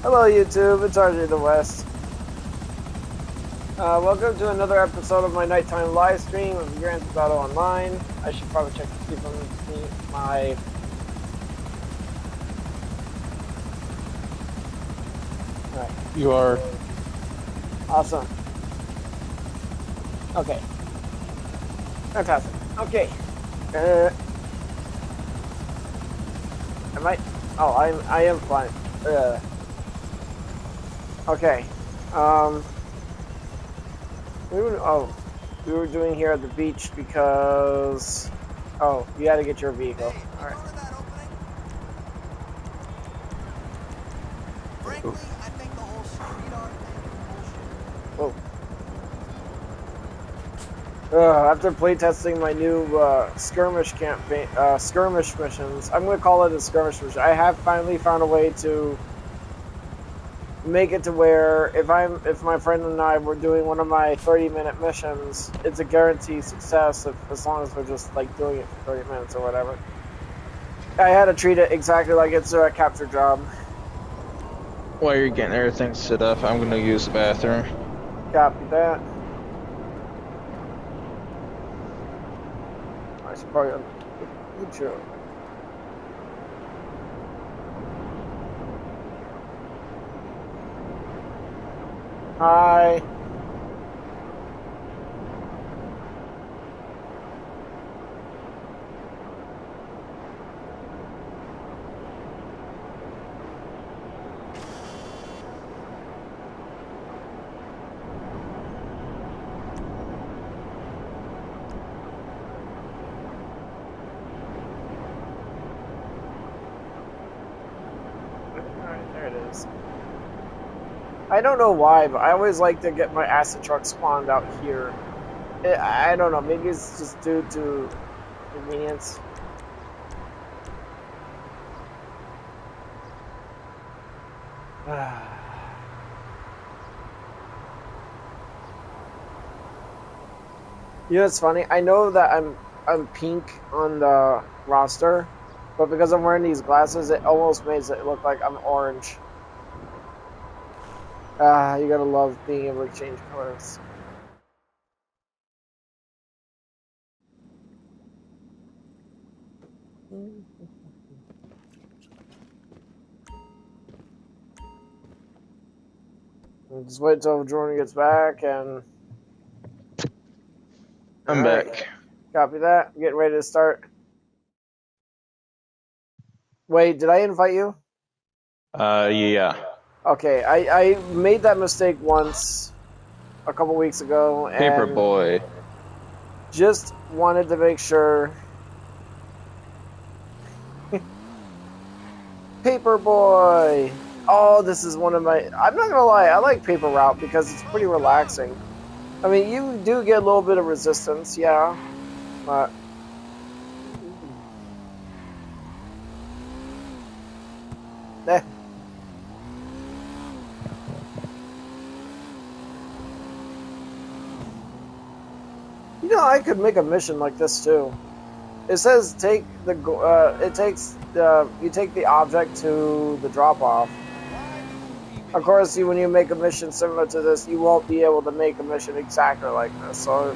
Hello YouTube, it's RJ the West. Welcome to another episode of my nighttime live stream of Grand Theft Auto Online. I should probably check to see if I'm seeing my... Alright. You are. Awesome. Okay. Fantastic. Okay. Am I... Oh, I am fine. Okay. We were doing here at the beach because... Oh, you had to get your vehicle. Alright. Frankly, I think the whole street art thing is bullshit. Whoa. After playtesting my new skirmish campaign, skirmish missions, I'm going to call it a skirmish mission. I have finally found a way to make it to where if my friend and I were doing one of my 30-minute missions, it's a guaranteed success as long as we're just like doing it for 30 minutes or whatever. I had to treat it exactly like it's a capture job. While you're getting everything set up, I'm gonna use the bathroom. Copy that. I should probably good show. Hi. Alright, there it is. I don't know why, but I always like to get my acid truck spawned out here. I don't know, maybe it's just due to convenience. You know, it's funny. I know that I'm pink on the roster, but because I'm wearing these glasses, it almost makes it look like I'm orange. You gotta love being able to change colors. Just wait till Jordan gets back and... I'm back. Copy that. I'm getting ready to start. Wait, did I invite you? Yeah. Okay, I made that mistake once a couple weeks ago and Paperboy. just wanted to make sure. Paperboy! Oh, this is one of my... I'm not gonna lie, I like Paper Route because it's pretty relaxing. I mean, you do get a little bit of resistance, yeah, but... Eh. You know, I could make a mission like this too. It says take the you take the object to the drop off. Of course, when you make a mission similar to this, you won't be able to make a mission exactly like this. So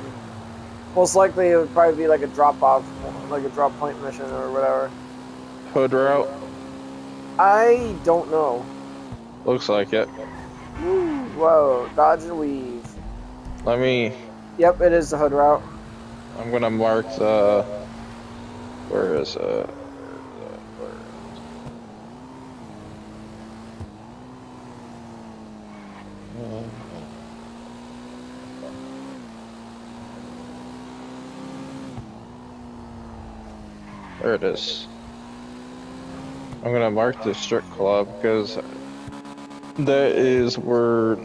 most likely it would probably be like a drop off, like a drop point mission or whatever. Hood route? I don't know. Looks like it. Whoa, dodge and weave. Let me... Yep, it is the hood route. I'm gonna mark the... Where is it? There it is. I'm gonna mark the strip club because that is where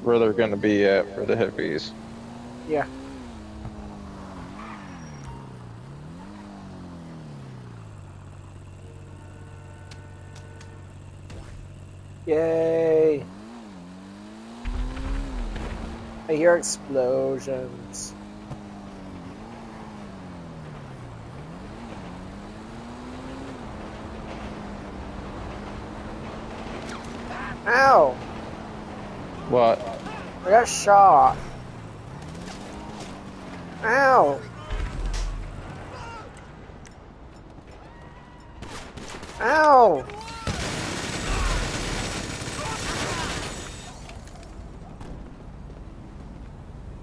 they're gonna be at for the hippies. Yeah. Yay! I hear explosions. Ow! What? I got shot. Ow! Ow!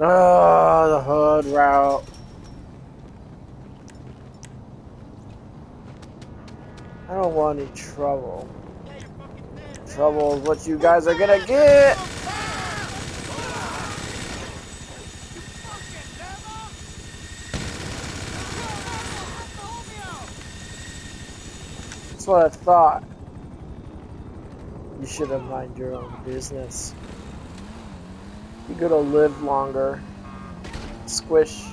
Oh, the hood route. I don't want any trouble. Trouble is what you guys are gonna get! That's what I thought. You should have mind your own business. You're gonna live longer. Squish.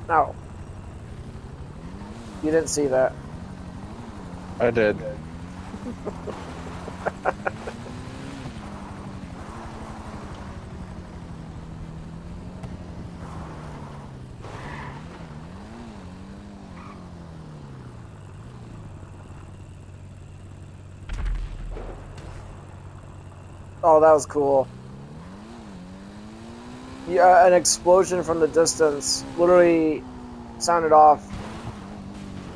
No. You didn't see that. I did. Oh, that was cool. Yeah, an explosion from the distance literally sounded off.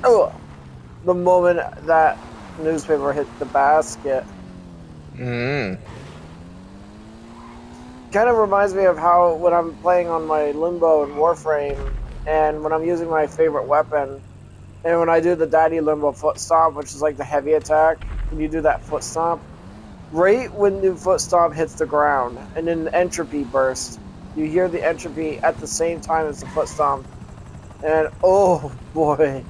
Oh, the moment that newspaper hit the basket. Mm. Kind of reminds me of how when I'm playing on my Limbo and Warframe, and when I'm using my favorite weapon, and when I do the Daddy Limbo foot stomp, which is like the heavy attack, when you do that foot stomp, right when the foot stomp hits the ground, and then the entropy burst, you hear the entropy at the same time as the foot stomp, and oh boy.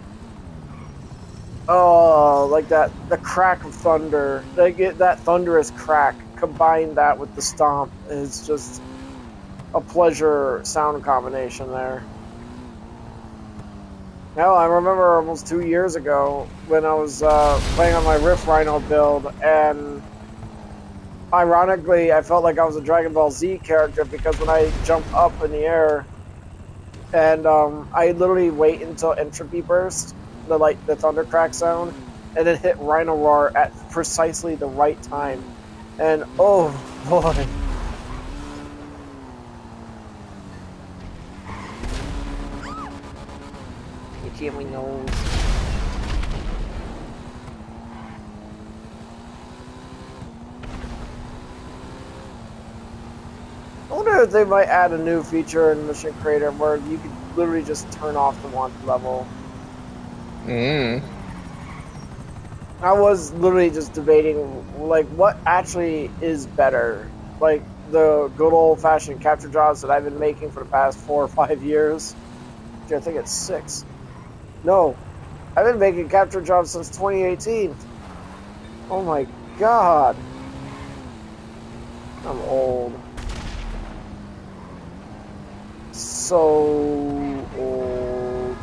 Oh, like that, the crack of thunder, that thunderous crack, combine that with the stomp, is just a pleasure sound combination there. Hell, I remember almost 2 years ago when I was playing on my Rift Rhino build, and ironically, I felt like I was a Dragon Ball Z character because when I jumped up in the air, and I literally wait until entropy burst, the thunder crack sound, and then hit Rhino Roar at precisely the right time, and oh boy. Itchy in my nose. I wonder if they might add a new feature in Mission Creator where you could literally just turn off the wanted level. I was literally just debating, like, what actually is better? Like, the good old-fashioned capture jobs that I've been making for the past 4 or 5 years. Actually, I think it's 6. No, I've been making capture jobs since 2018. Oh my god. I'm old. So old.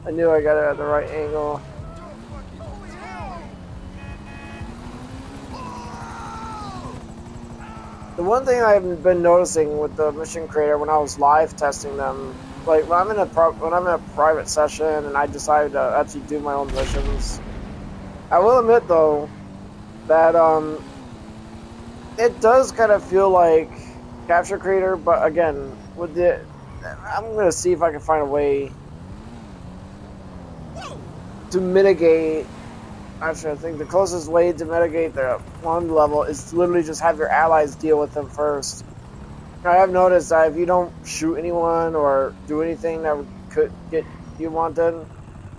I knew I got it at the right angle. The one thing I've been noticing with the Mission Creator when I was live testing them, like when I'm in a private session and I decide to actually do my own missions, I will admit though that it does kind of feel like Capture Creator, but again, I'm gonna see if I can find a way to mitigate. Actually, I think the closest way to mitigate the one level is to literally just have your allies deal with them first. I have noticed that if you don't shoot anyone or do anything that could get you wanted,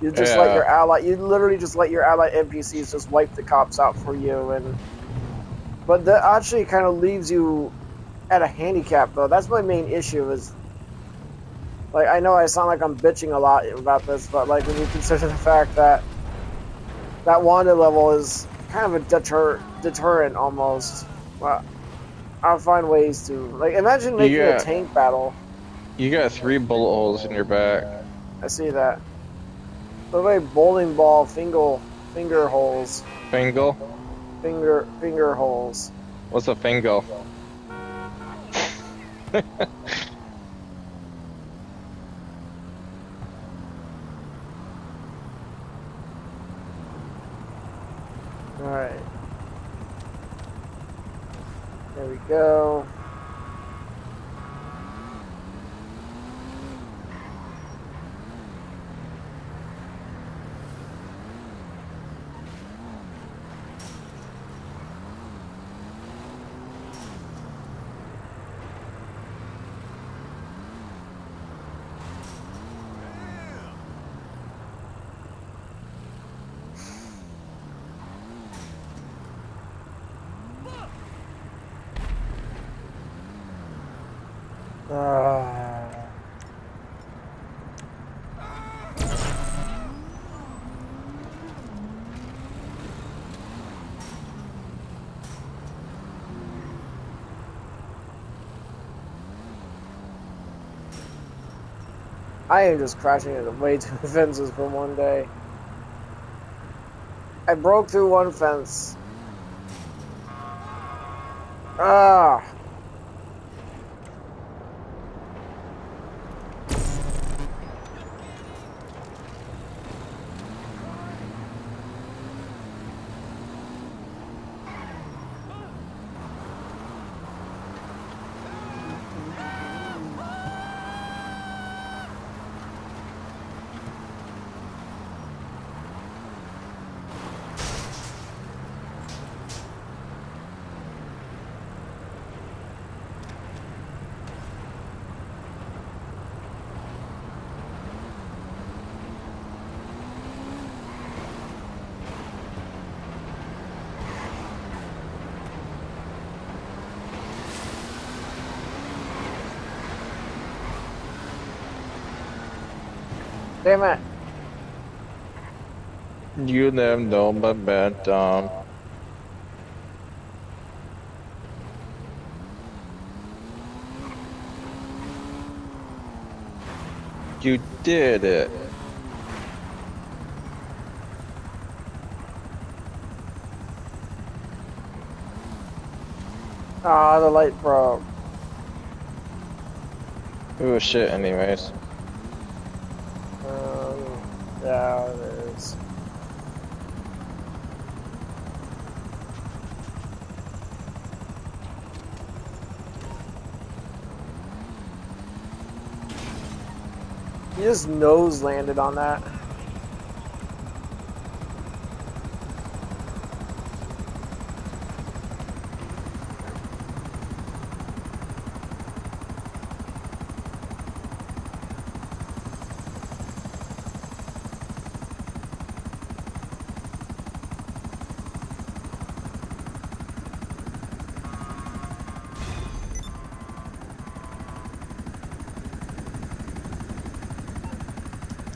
you just let your ally. You literally just let your ally NPCs just wipe the cops out for you, but that actually kind of leaves you at a handicap, though. That's my main issue. Is like I know I sound like I'm bitching a lot about this, but like when you consider the fact that that wanted level is kind of a deterrent almost. Well, I'll find ways to, like, imagine making a tank battle. You got 3 bullet holes in your back. I see that. Look like bowling ball finger holes. Fingal? Finger holes. What's a fingal? Alright. There we go. I am just crashing into way too many fences for one day. I broke through one fence. Ah. Damn it. You have no momentum. You did it. Ah, the light broke. Oh shit, anyways. Yeah, it is. He just nose landed on that.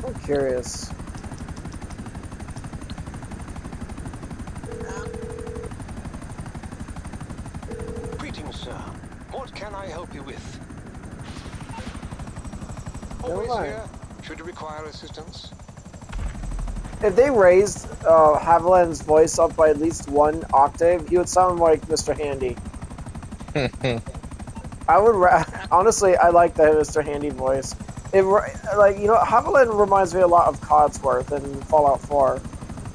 I'm curious. Greetings, sir. What can I help you with? Never Always mind. here. Should you require assistance? If they raised Haviland's voice up by at least one octave, he would sound like Mr. Handy. I would honestly, I like the Mr. Handy voice. Like, you know, Haviland reminds me a lot of Codsworth in Fallout 4.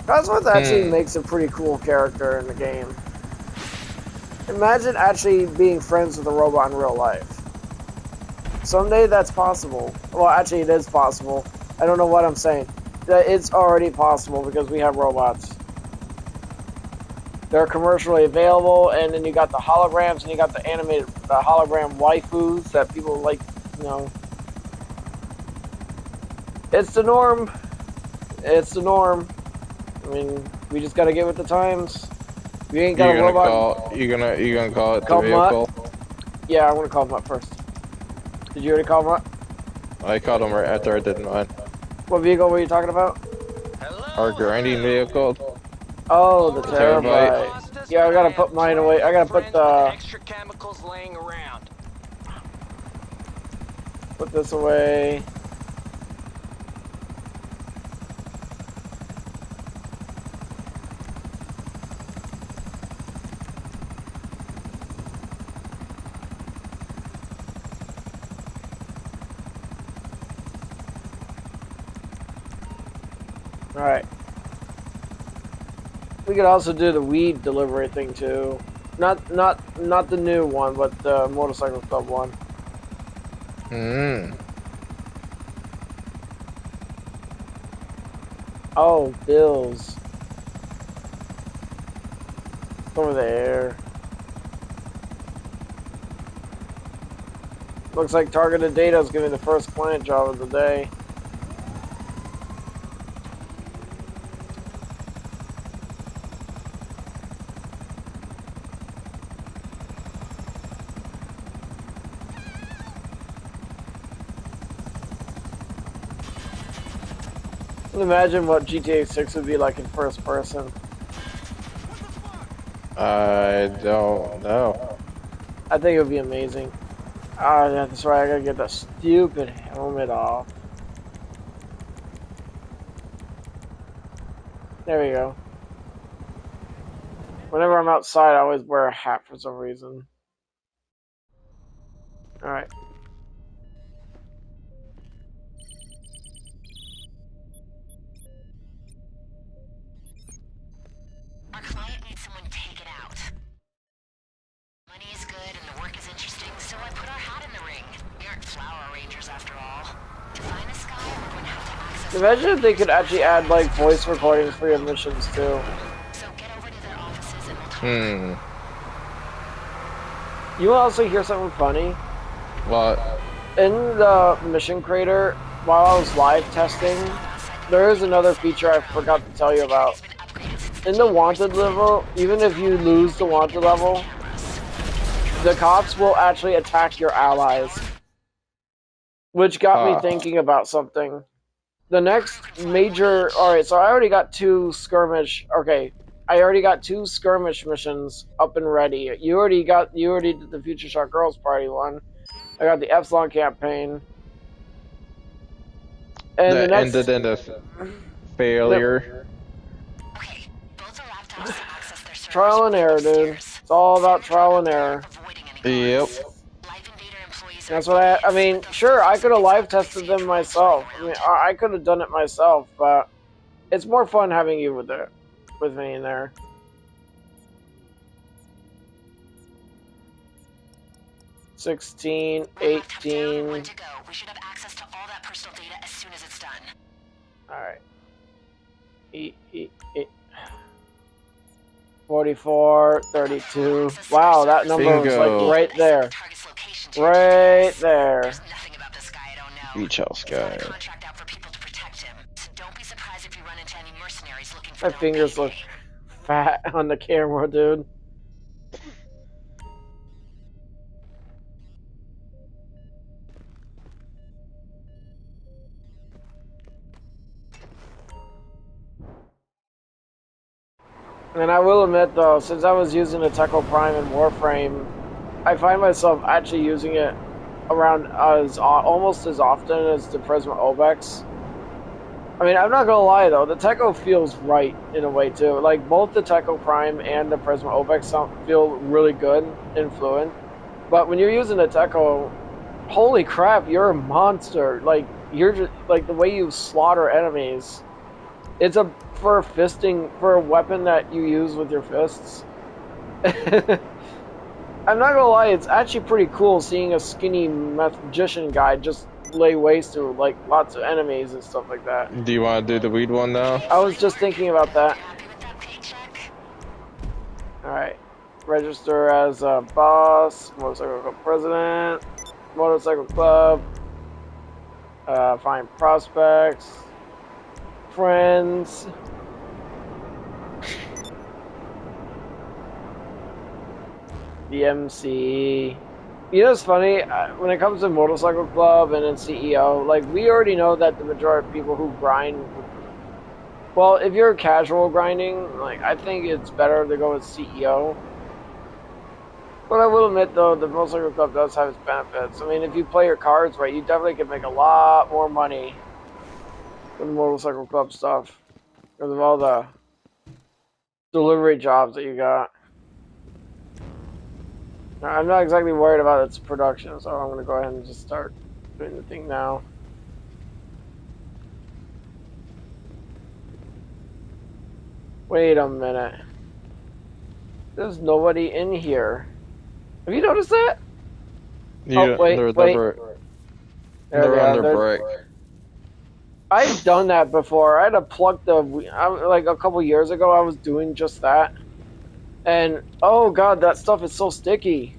Codsworth actually makes a pretty cool character in the game. Imagine actually being friends with a robot in real life. Someday that's possible. Well, actually, it is possible. I don't know what I'm saying. It's already possible because we have robots. They're commercially available, and then you got the holograms, and you got the animated hologram waifus that people like, you know. It's the norm. It's the norm. I mean, we just gotta get with the times. We ain't got a robot. You gonna call it Call the him up? vehicle? Yeah, I'm gonna call him up first. Did you already call him up? I called him right after I did mine. What vehicle were you talking about? Our grinding vehicle. Oh, the Terabyte. terabyte. Yeah, I gotta put mine away. I gotta put the... extra chemicals laying around. Put this away. Alright. We could also do the weed delivery thing too. Not the new one, but the motorcycle club one. Oh, bills. Over there. Looks like targeted data is giving the first client job of the day. Imagine what GTA 6 would be like in first person. I don't know. I think it would be amazing. Oh, yeah, that's right. I gotta get that stupid helmet off. There we go. Whenever I'm outside, I always wear a hat for some reason. Alright. Our client needs someone to take it out. Money is good and the work is interesting, so I put our hat in the ring. We aren't flower arrangers after all. To find this guy, we're going to have to access... Imagine if they could actually add, like, voice recordings for your missions, too. So get over to their offices and we'll talk. You will also hear something funny. What? In the mission creator, while I was live testing, there is another feature I forgot to tell you about. In the wanted level, even if you lose the wanted level, the cops will actually attack your allies. Which got me thinking about something. The next major... Alright, so I already got two skirmish... Okay, I already got two skirmish missions up and ready. You already did the Future Shock Girls Party one. I got the Epsilon campaign. And That the next... ended in a failure. Okay, both are laptops to access their servers. Trial and error, dude. It's all about trial and error. Yep. That's what I mean, sure, I could have live tested them myself. I mean, I could have done it myself, but it's more fun having you with me in there. $16, $18. We should have access to all that personal data as soon as it's done. Alright. 44, 32. Wow, that number was like right there. Right there. Beach house guy. My fingers look fat on the camera, dude. And I will admit, though, since I was using the Techo Prime in Warframe, I find myself actually using it around almost as often as the Prisma Obex. I mean, I'm not gonna lie, though, the Techo feels right in a way, too. Like, both the Techo Prime and the Prisma Obex feel really good and fluent. But when you're using the Techo, holy crap, you're a monster. Like, you're just, like, the way you slaughter enemies. It's for a weapon that you use with your fists. I'm not gonna lie, it's actually pretty cool seeing a skinny magician guy just lay waste to like lots of enemies and stuff like that. Do you want to do the weed one now? I was just thinking about that. Alright. Register as a boss, motorcycle club president, motorcycle club, find prospects, friends. The MC. You know, it's funny, when it comes to Motorcycle Club and then CEO, like, we already know that the majority of people who grind, well, if you're casual grinding, like, I think it's better to go with CEO. But I will admit, though, the motorcycle club does have its benefits. I mean, if you play your cards right, you definitely can make a lot more money with the motorcycle club stuff because of all the delivery jobs that you got. I'm not exactly worried about its production, so I'm going to go ahead and just start doing the thing now. Wait a minute. There's nobody in here. Have you noticed that? Oh, wait, They're wait. never, There they they're are. under break. I've done that before. I had to plug like a couple years ago, I was doing just that. And, oh god, that stuff is so sticky.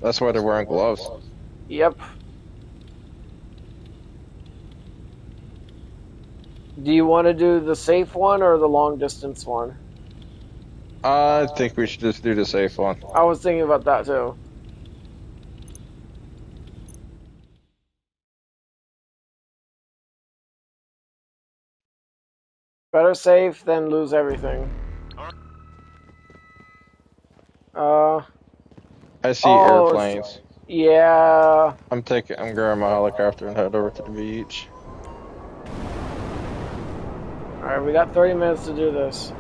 That's why they're wearing gloves. Yep. Do you want to do the safe one or the long distance one? I think we should just do the safe one. I was thinking about that too. Better safe than lose everything. Uh, I see oh, airplanes. yeah. I'm grabbing my helicopter and head over to the beach. Alright, we got 30 minutes to do this.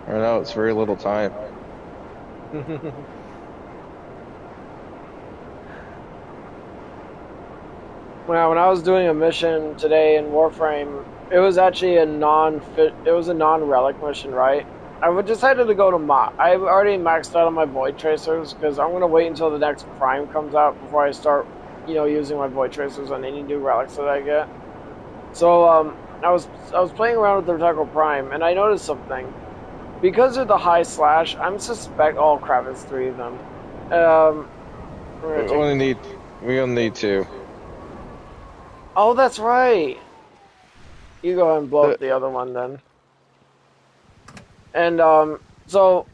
I know it's very little time. When I was doing a mission today in Warframe, it was actually a non-relic mission, right? I decided to go to I've already maxed out on my void tracers because I'm gonna wait until the next prime comes out before I start, using my void tracers on any new relics that I get. So I was playing around with the Vertical Prime and I noticed something. Because of the high slash, oh crap, it's 3 of them. We only need 2. Oh, that's right. You go ahead and blow The, up the other one then. And so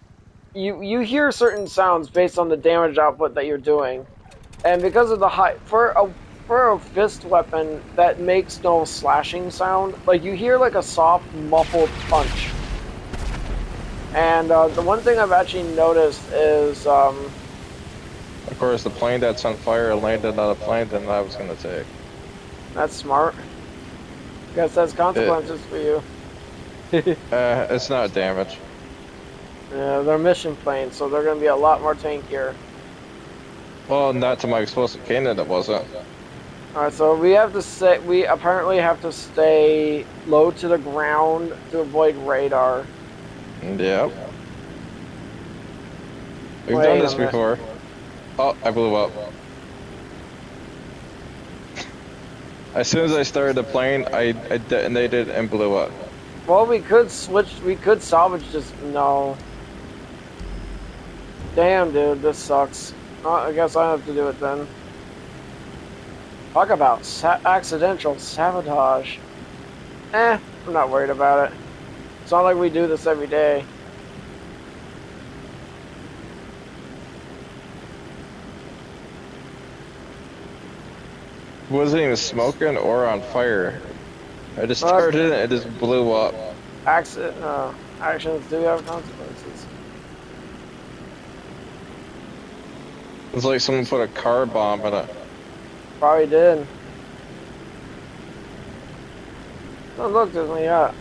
you hear certain sounds based on the damage output that you're doing, and because of the high for a fist weapon that makes no slashing sound, like you hear like a soft muffled punch. And the one thing I've actually noticed is of course, the plane that's on fire landed on a plane that I was gonna take. That's smart. Guess that's consequences for you. It's not damage. Yeah, they're mission planes, so they're going to be a lot more tankier. Well, not to my explosive cannon, it wasn't. Alright, so we apparently have to stay low to the ground to avoid radar. Yep. We've done this before. Oh, I blew up. As soon as I started the plane, I detonated and blew up. Well, we could salvage this. No. Damn, dude, this sucks. I guess I have to do it then. Talk about accidental sabotage. I'm not worried about it. It's not like we do this every day. Wasn't even smoking or on fire. I just started it and it just blew up. Actions do have consequences. It's like someone put a car bomb in it. Probably did. Oh look, there's my yacht.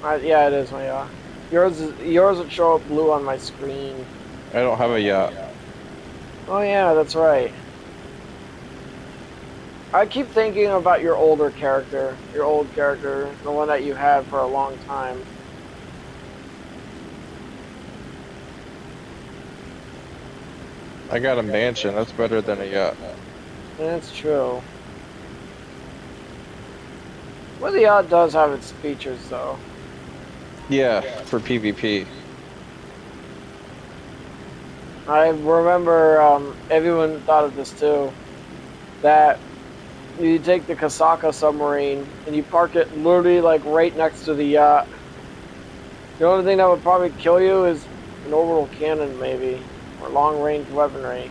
Yeah, it is my yacht. Yours would show up blue on my screen. I don't have a yacht. Oh yeah, that's right. I keep thinking about your old character, the one that you had for a long time. I got a mansion, that's better than a yacht. That's true. Well, the yacht does have its features, though. Yeah, for PvP. I remember everyone thought of this too, that you take the Kasaka submarine and you park it literally like right next to the yacht. The only thing that would probably kill you is an orbital cannon, maybe, or long-range weaponry.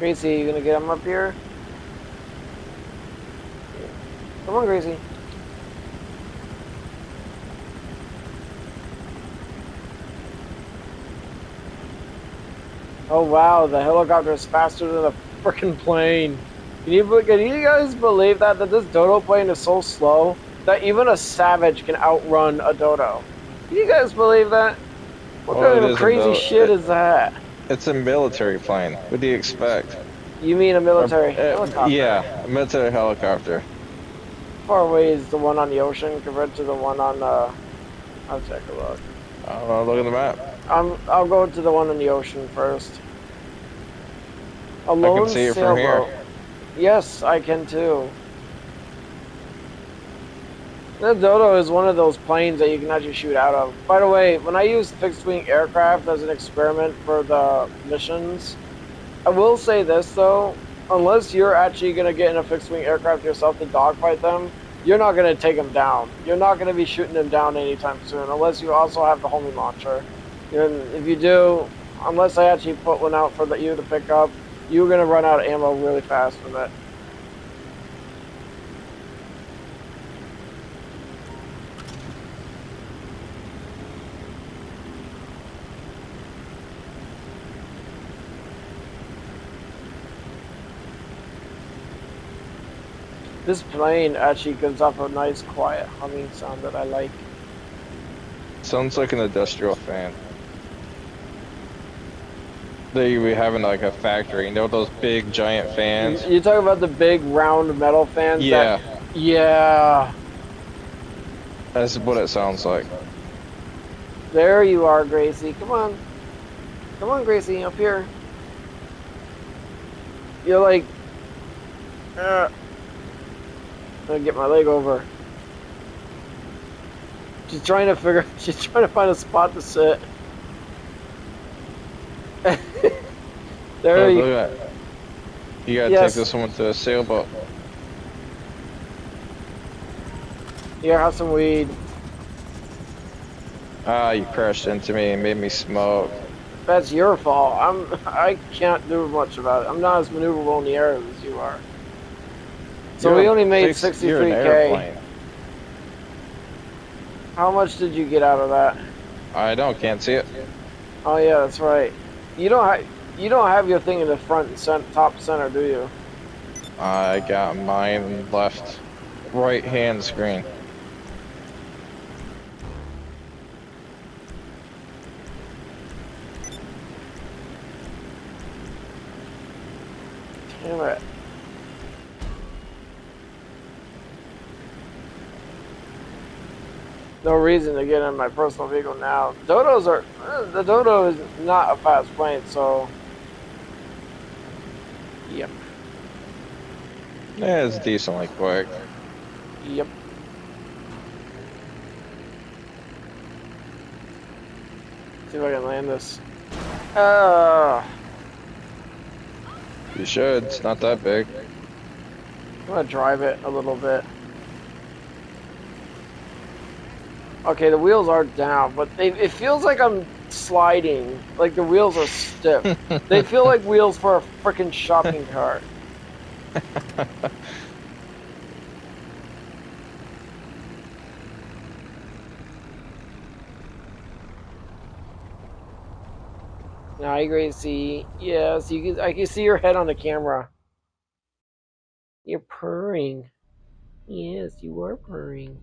Gracie, you gonna get him up here? Come on, Gracie. Oh wow, the helicopter is faster than a freaking plane. Can you guys believe that this dodo plane is so slow that even a savage can outrun a dodo? Can you guys believe that? What Well, kind it of isn't crazy though. shit is that? It's a military plane. What do you expect? You mean a military Yeah, helicopter? a military helicopter. How far away is the one on the ocean compared to the one on I'll take a look. I don't know. Look at the map. I'll go to the one on the ocean first. A I can lone see it from here. sailboat. Yes, I can too. The Dodo is one of those planes that you can actually shoot out of. By the way, when I use fixed-wing aircraft as an experiment for the missions, I will say this though, unless you're actually going to get in a fixed-wing aircraft yourself to dogfight them, you're not going to take them down. You're not going to be shooting them down anytime soon, unless you also have the homing launcher. And if you do, unless I actually put one out for you to pick up, you're going to run out of ammo really fast with it. This plane actually gives off a nice quiet humming sound that I like. Sounds like an industrial fan. They be having like a factory. You know those big giant fans? You talk about the big round metal fans? Yeah. Yeah. That's what it sounds like. There you are, Gracie. Come on. Come on, Gracie, up here. You're like... I'm gonna get my leg over. She's trying to find a spot to sit. There you Look at that. You gotta take this one to a sailboat. Here, have some weed. Ah, you crashed into me and made me smoke. That's your fault. I can't do much about it. I'm not as maneuverable in the air as you are. So we only made 63K. How much did you get out of that? I can't see it. Oh yeah, that's right. You don't have your thing in the front and top center, do you? I got mine left, right hand screen. Damn it. No reason to get in my personal vehicle now. The Dodo is not a fast plane, so yep. Yeah, it's decently quick. Yep. See if I can land this. You should, it's not that big. I'm gonna drive it a little bit. Okay, the wheels are down, but it feels like I'm sliding. Like the wheels are stiff. They feel like wheels for a freaking shopping cart. Hi, Gracie. Yes, I can see your head on the camera. You're purring. Yes, you are purring.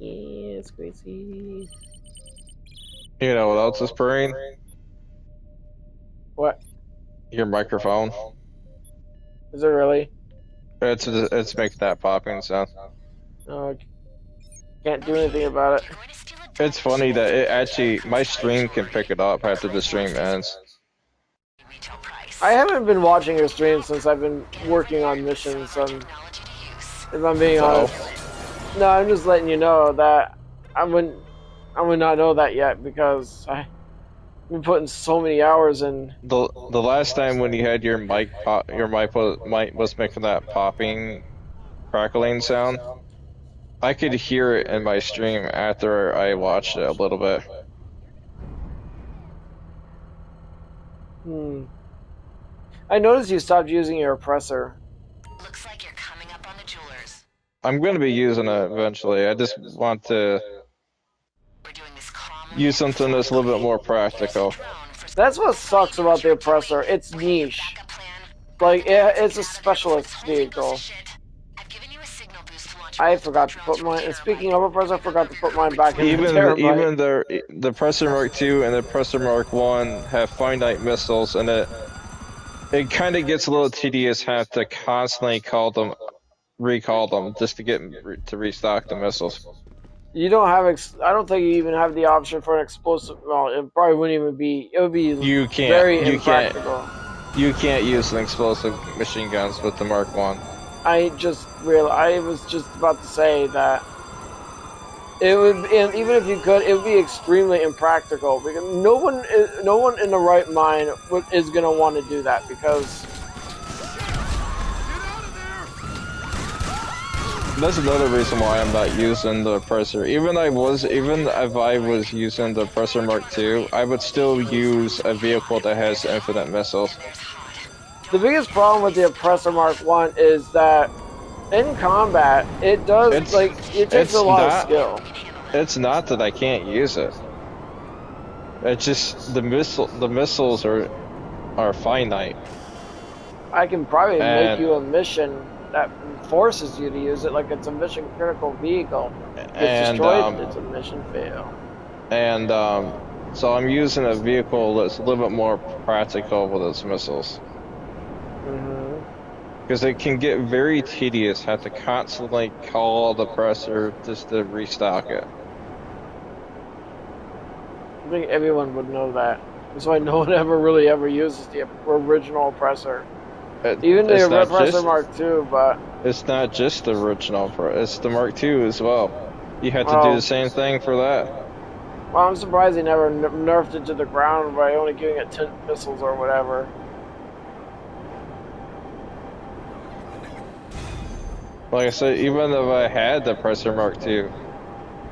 Yes, Gracie. You know what else is purring? What? Your microphone. Is it really? It's making that popping sound. Oh, can't do anything about it. It's funny that it actually, my stream can pick it up after the stream ends. I haven't been watching your stream since I've been working on missions, if I'm being honest. No, I'm just letting you know that I would not know that yet because I've been putting so many hours in. The last time when you had your mic pop, your mic was making that popping, crackling sound. I could hear it in my stream after I watched it a little bit. I noticed you stopped using your oppressor. Looks like you're coming up on the jewelers. I'm going to be using it eventually. I just want to We're doing this calmly use and something that's a little bit more practical. That's what sucks about the oppressor. It's niche. Like, it's a specialist vehicle. I forgot to put mine. And speaking of oppressor, I forgot to put mine back in the terabyte. Even the Presser Mark II and the Presser Mark I have finite missiles, and it kind of gets a little tedious have to constantly recall them just to get to restock the missiles. You don't have. I don't think you even have the option for an explosive. Well, it probably wouldn't even be. It would be very impractical. You can't use an explosive machine guns with the Mark I. I was just about to say that it would, and even if you could, it would be extremely impractical because no one in the right mind is gonna want to do that because. That's another reason why I'm not using the oppressor. Even if I was using the oppressor Mark II, I would still use a vehicle that has infinite missiles. The biggest problem with the oppressor Mark I is that in combat, it takes a lot of skill. It's not that I can't use it. It's just the missiles are finite. I can probably make you a mission that forces you to use it, like it's a mission critical vehicle. It's destroyed, it's a mission fail. And so I'm using a vehicle that's a little bit more practical with its missiles. Because it can get very tedious, have to constantly call the presser just to restock it. I think everyone would know that. That's why no one ever uses the original oppressor. Even the oppressor Mark II, but... It's not just the original, it's the Mark II as well. You have to do the same thing for that. Well, I'm surprised they never nerfed it to the ground by only giving it 10 missiles or whatever. Like I said, even if I had the Presser Mark II,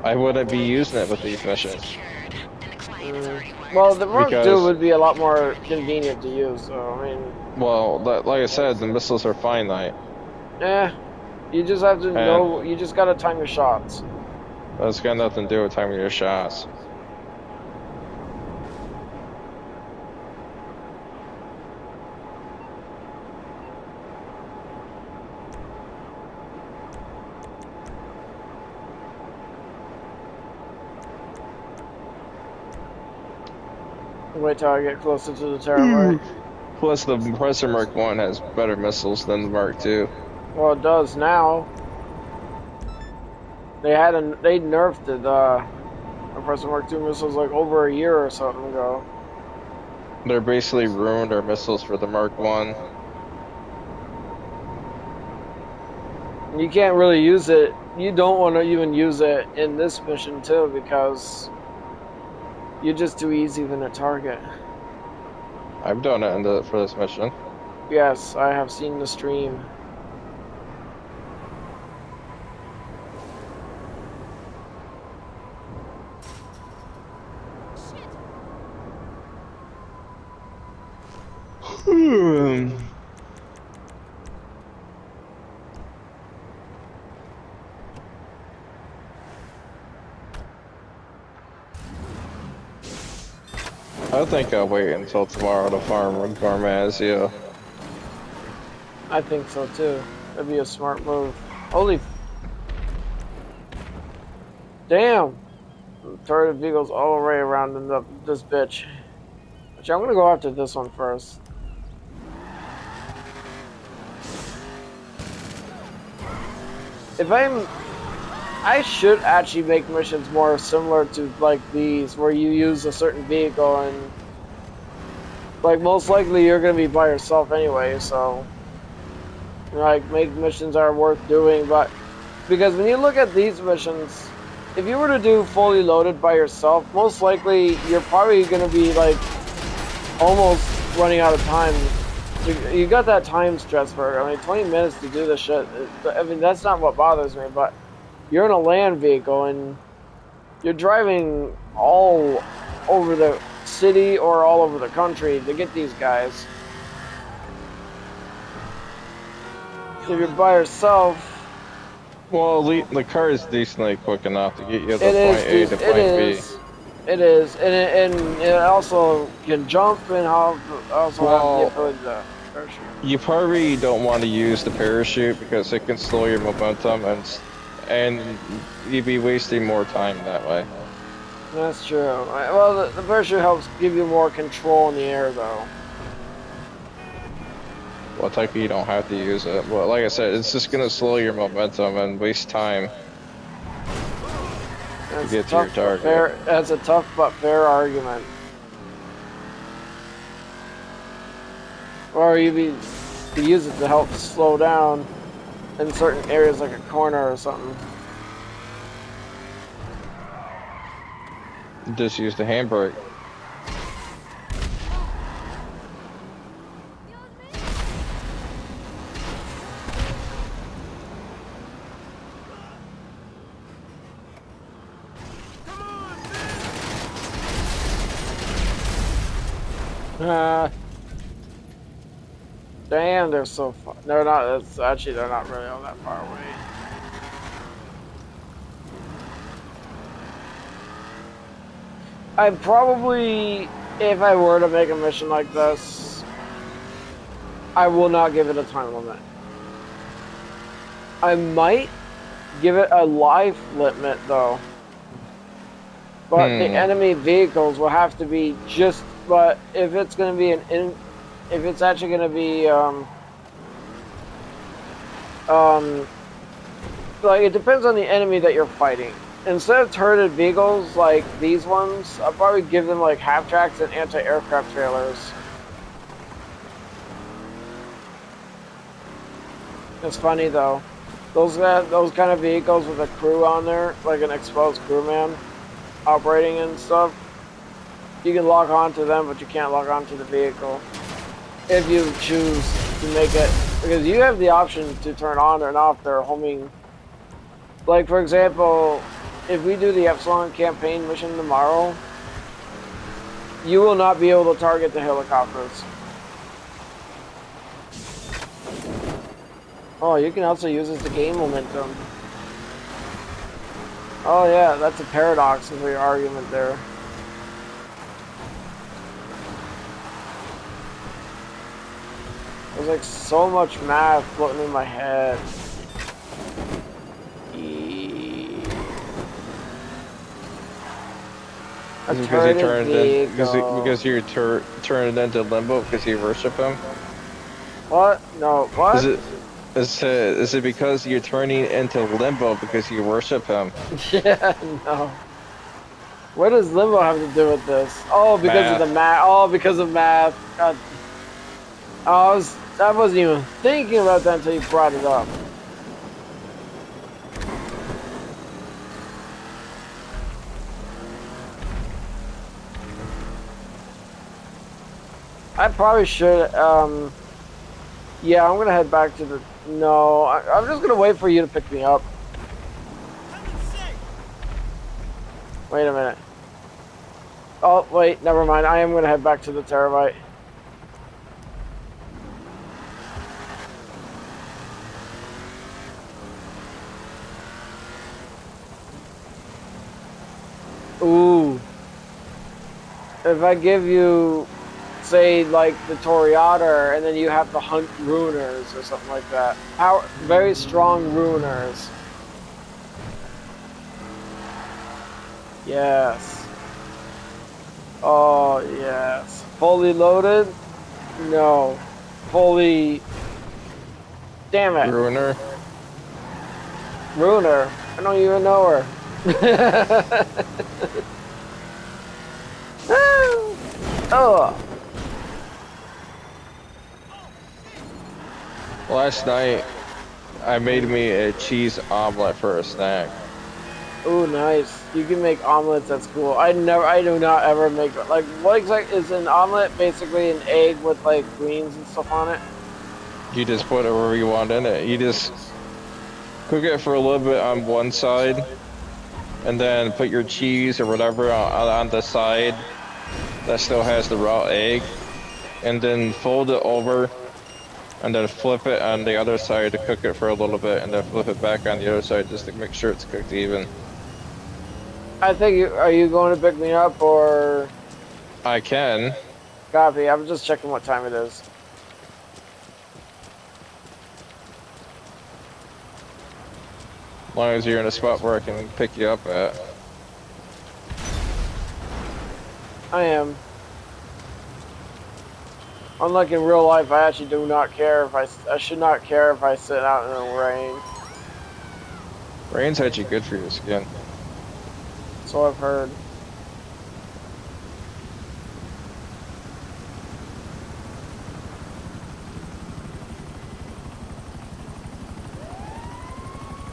I wouldn't be using it with these missions. Well, the Mark II would be a lot more convenient to use, so, I mean... Well, like I said, the missiles are finite. You just have to know, you just gotta time your shots. That's got nothing to do with timing your shots. Wait till I get closer to the terabyte. Plus, the Presser Mark I has better missiles than the Mark II. Well, it does now. They nerfed the Presser Mark II missiles like over a year or something ago. They're basically ruined our missiles for the Mark I. You can't really use it. You don't want to even use it in this mission too because you're just too easy than a target. I've done it for this mission. Yes, I have seen the stream. I think I'll wait until tomorrow to farm with Garmazia. I think so too. That'd be a smart move. Holy... Damn! Turret vehicles all the way around this bitch. Actually, I'm gonna go after this one first. I should actually make missions more similar to like these, where you use a certain vehicle and like most likely you're gonna be by yourself anyway, so like make missions that are worth doing. But because when you look at these missions, if you were to do fully loaded by yourself, most likely you're probably gonna be like almost running out of time. You got that time stress for it. I mean, 20 minutes to do this shit. I mean, that's not what bothers me, but you're in a land vehicle and you're driving all over the city or all over the country to get these guys. If you're by yourself, Well, the car is decently quick enough to get you to it is. point A to It point B. is. It is, and it also can jump and also have the Well, ability to parachute. you probably don't want to use the parachute because it can slow your momentum and you'd be wasting more time that way. That's true. Well, the parachute helps give you more control in the air, though. Well, technically you don't have to use it. But like I said, it's just gonna slow your momentum and waste time to get to your target. That's a tough but fair argument. Or you could use it to help slow down in certain areas, like a corner or something. Just use the handbrake. Damn, they're so far. They're not. It's actually they're not really all that far away. I probably, if I were to make a mission like this, I will not give it a time limit. I might give it a life limit though. But the enemy vehicles will have to be just. But if it's going to be if it's actually going to be like it depends on the enemy that you're fighting. Instead of turreted vehicles like these ones, I'll probably give them like half tracks and anti-aircraft trailers. It's funny though. Those kind of vehicles with a crew on there, like an exposed crewman operating and stuff, you can lock onto them, but you can't lock onto the vehicle if you choose to make it, because you have the option to turn on or off their homing. Like for example, if we do the Epsilon campaign mission tomorrow, you will not be able to target the helicopters. Oh, you can also use this to gain momentum. Oh yeah, that's a paradox of your argument there. There's like so much math floating in my head. Because you're turned into limbo because you worship him. What? No. What? Is it because you're turning into limbo because you worship him? Yeah. No. What does limbo have to do with this? Oh, because of the math. Oh, because of math. God. I wasn't even thinking about that until you brought it up. I probably should, yeah, I'm gonna head back to the, no, I'm just gonna wait for you to pick me up. Wait a minute. Oh, wait, never mind, I am gonna head back to the terabyte. Ooh. If I give you, say, like the Toreador, and then you have to hunt ruiners or something like that. Very strong ruiners. Yes. Oh, yes. Fully loaded? No. Fully... Damn it. Ruiner? Ruiner? I don't even know her. Oh. Last night, I made me a cheese omelet for a snack. Oh, nice. You can make omelets. That's cool. I do not ever make like what exactly is an omelet? Basically, an egg with like greens and stuff on it. You just put whatever you want in it. You just cook it for a little bit on one side, and then put your cheese or whatever on the side, that still has the raw egg, and then fold it over, and then flip it on the other side to cook it for a little bit, and then flip it back on the other side just to make sure it's cooked even. I think are you going to pick me up or I can. copy? I'm just checking what time it is. As long as you're in a spot where I can pick you up at. I am. Unlike in real life, I actually do not care if I should not care if I sit out in the rain. Rain's actually good for your skin. So I've heard.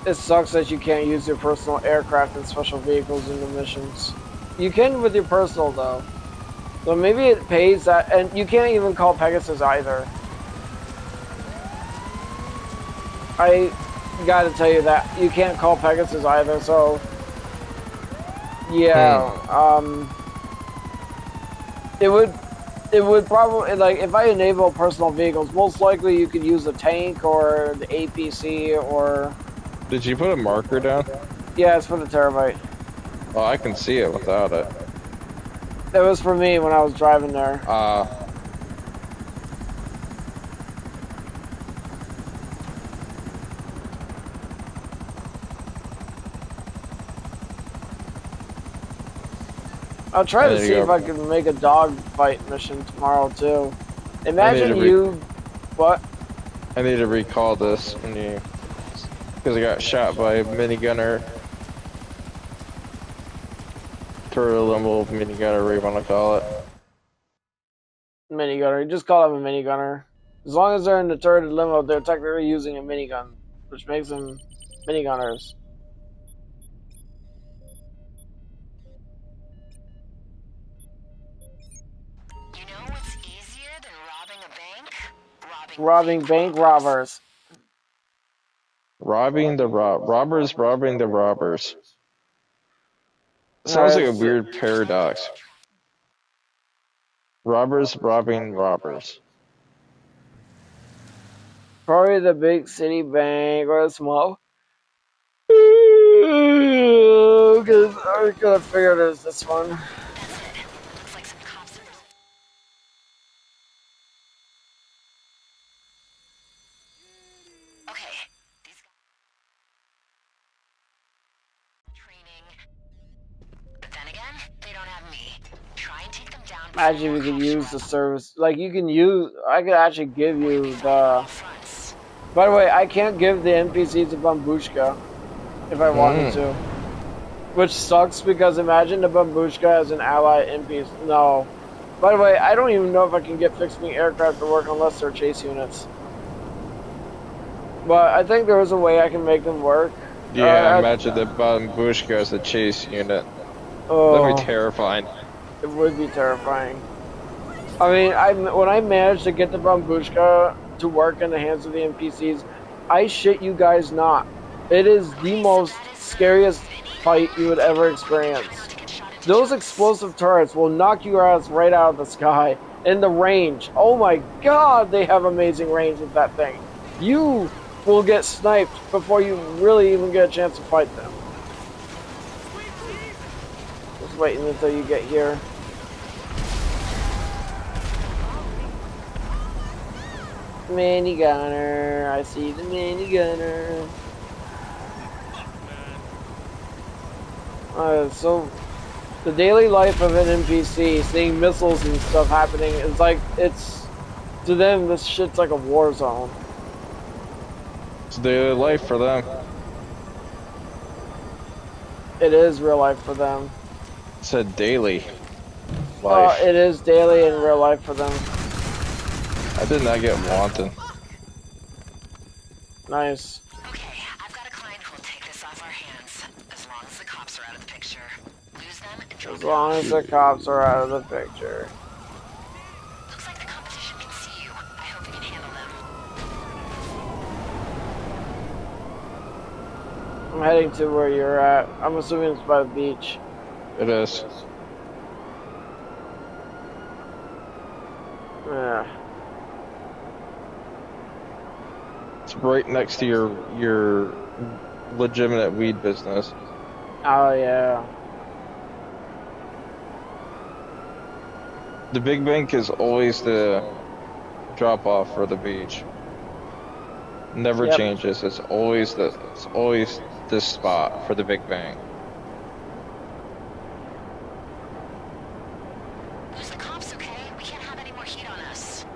It sucks that you can't use your personal aircraft and special vehicles in the missions. You can with your personal though. So maybe it pays that, and you can't even call Pegasus either. I gotta tell you that you can't call Pegasus either. So yeah, it would probably, like, if I enable personal vehicles, most likely you could use a tank or the APC or. Did you put a marker down? Yeah, it's for the terabyte. Oh, I can see it without it. It was for me when I was driving there. I'll try to see if I can make a dog fight mission tomorrow too. Imagine you. What? I need to recall this when you, because I got shot by a minigunner. Turtle limo minigunner, whatever you want to call it. Minigunner. Just call him a minigunner. As long as they're in the turreted limo, they're technically using a minigun, which makes them minigunners. You know what's easier than robbing a bank? Robbing bank robbers. Robbing the robbers, robbing the robbers. Sounds like a weird paradox. Robbers robbing robbers. Probably the big city bank or the small. Because I could have figured it was this one. That's it. Looks like some cops are... Okay, these guys... training. But then again, they don't have me. Try and take them down. Imagine if you could use the service. Like, you can use. I could actually give you the. By the way, I can't give the NPCs a Bambushka if I wanted to. Which sucks because imagine the Bambushka as an ally NPC. No. By the way, I don't even know if I can get fixed wing aircraft to work unless they're chase units. But I think there is a way I can make them work. Yeah, imagine the Bambushka as a chase unit. That'd be terrifying. It would be terrifying. I mean, when I managed to get the Bambushka to work in the hands of the NPCs, I shit you guys not. It is the most scariest fight you would ever experience. Those explosive turrets will knock your ass right out of the sky. In the range. Oh my god, they have amazing range with that thing. You will get sniped before you really even get a chance to fight them. Just waiting until you get here. Minigunner, I see the minigunner. So, the daily life of an NPC, seeing missiles and stuff happening, is like, it's, to them, this shit's like a war zone. It's daily life for them. It is real life for them. It's a daily life. It is daily in real life for them. I did not get wanted. Nice. Okay, I've got a client who'll take this off our hands, as long as the cops are out of the picture. Lose them and drop As long as the cops are out of the picture. Looks like the competition can see you. I hope you can handle them. I'm heading to where you're at. I'm assuming it's by the beach. It is. Yeah. It's right next to your legitimate weed business. Oh yeah. The big bank is always the drop off for the beach. Never Yep. changes. It's always this spot for the big bang. Who's the cops, okay? We can't have any more heat on us.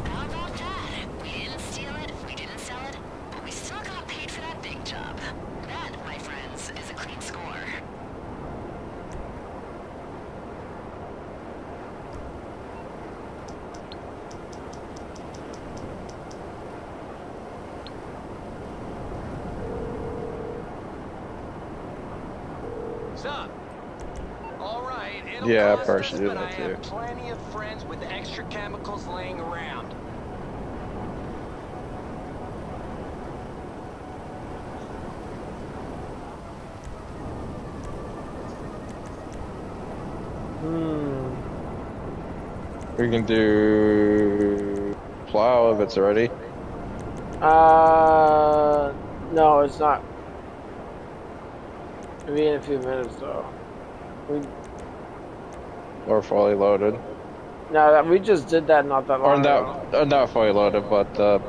How about that? We didn't steal it, we didn't sell it, but we still got paid for that big job. That, my friends, is a clean score. Son. All right, it'll Yeah, I cost probably us, should do but I that too. have plenty of friends with extra chemicals laying around. We can do plow if it's ready. No, it's not. It'll be in a few minutes though. Or fully loaded. No, we just did that not that long ago. Not fully loaded, but the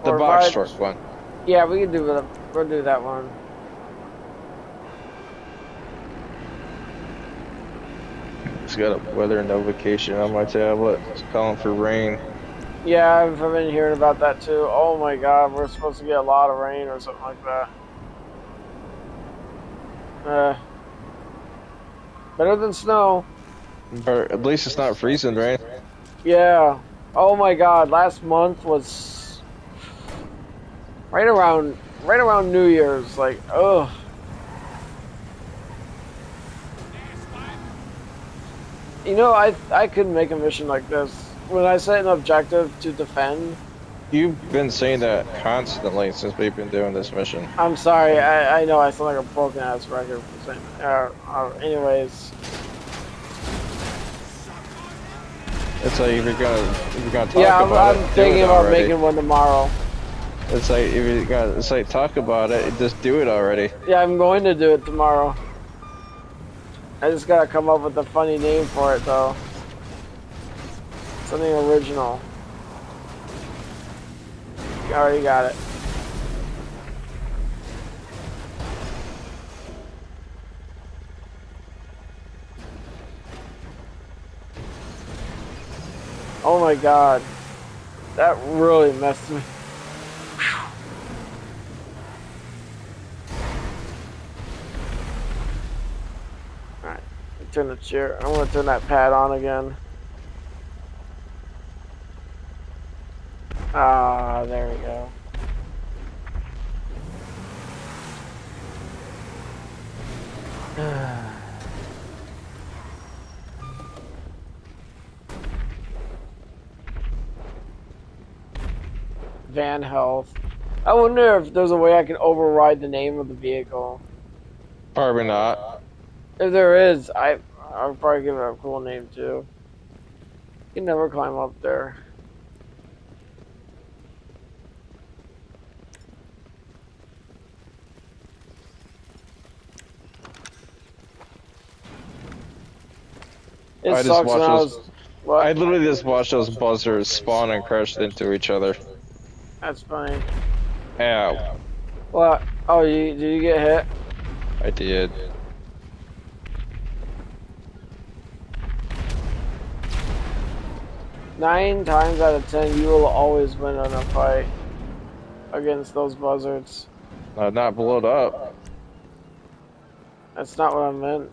Or box if I- truck one. Yeah, we can do that. We'll do that one. It's got a weather notification on my tablet. It's calling for rain. Yeah, I've been hearing about that too. Oh my god, we're supposed to get a lot of rain or something like that. Better than snow. Or at least it's not freezing rain. Yeah. Oh my god, last month was right around New Year's, like, ugh. You know, I could make a mission like this. When I set an objective to defend. You've been saying that constantly since we've been doing this mission. I'm sorry, I know I sound like a broken ass record for saying anyways. It's like if you're gonna talk Yeah, about I'm it, thinking do it about already. making one tomorrow. It's like if you're gonna, it's like talk about it, just do it already. Yeah, I'm going to do it tomorrow. I just gotta come up with a funny name for it though. Something original. You already got it. Oh my god. That really messed me. Alright, turn the chair. I'm gonna turn that pad on again. Ah, there we go. Van Health. I wonder if there's a way I can override the name of the vehicle. Probably not. If there is, I'll probably give it a cool name too. You can never climb up there. It I just sucks when I watched was. What? I literally just watched those buzzers spawn and crash into each other. That's funny. Ow. What? Oh, did you get hit? I did. Nine times out of 10, you will always win in a fight against those buzzards. Not blowed up. That's not what I meant.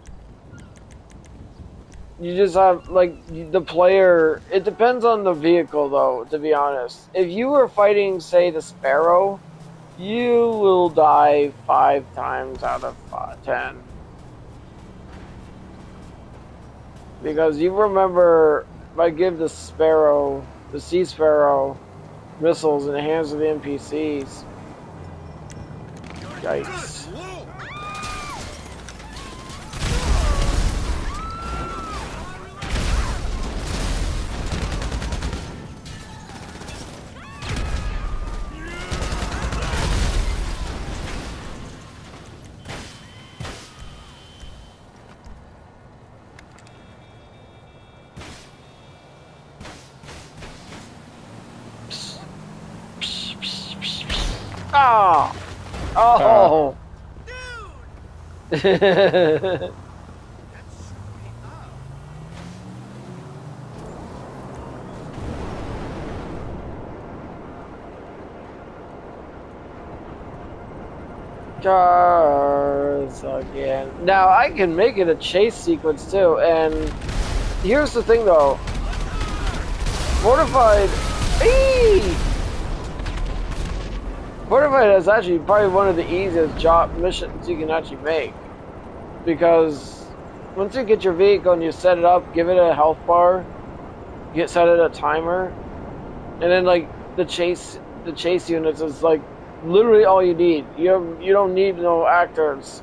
You just have, like, the player... It depends on the vehicle, though, to be honest. If you were fighting, say, the Sparrow, you will die 5 times out of 10. Because you remember, if I give the Sparrow, the Sea Sparrow, missiles in the hands of the NPCs. Yikes. Ah! Oh! Cars again. Now I can make it a chase sequence too, and here's the thing though. Fortified. Eee! Fortified is actually probably one of the easiest job missions you can actually make, because once you get your vehicle and you set it up, give it a health bar, set it a timer, and then like the chase units is like literally all you need. You don't need no actors.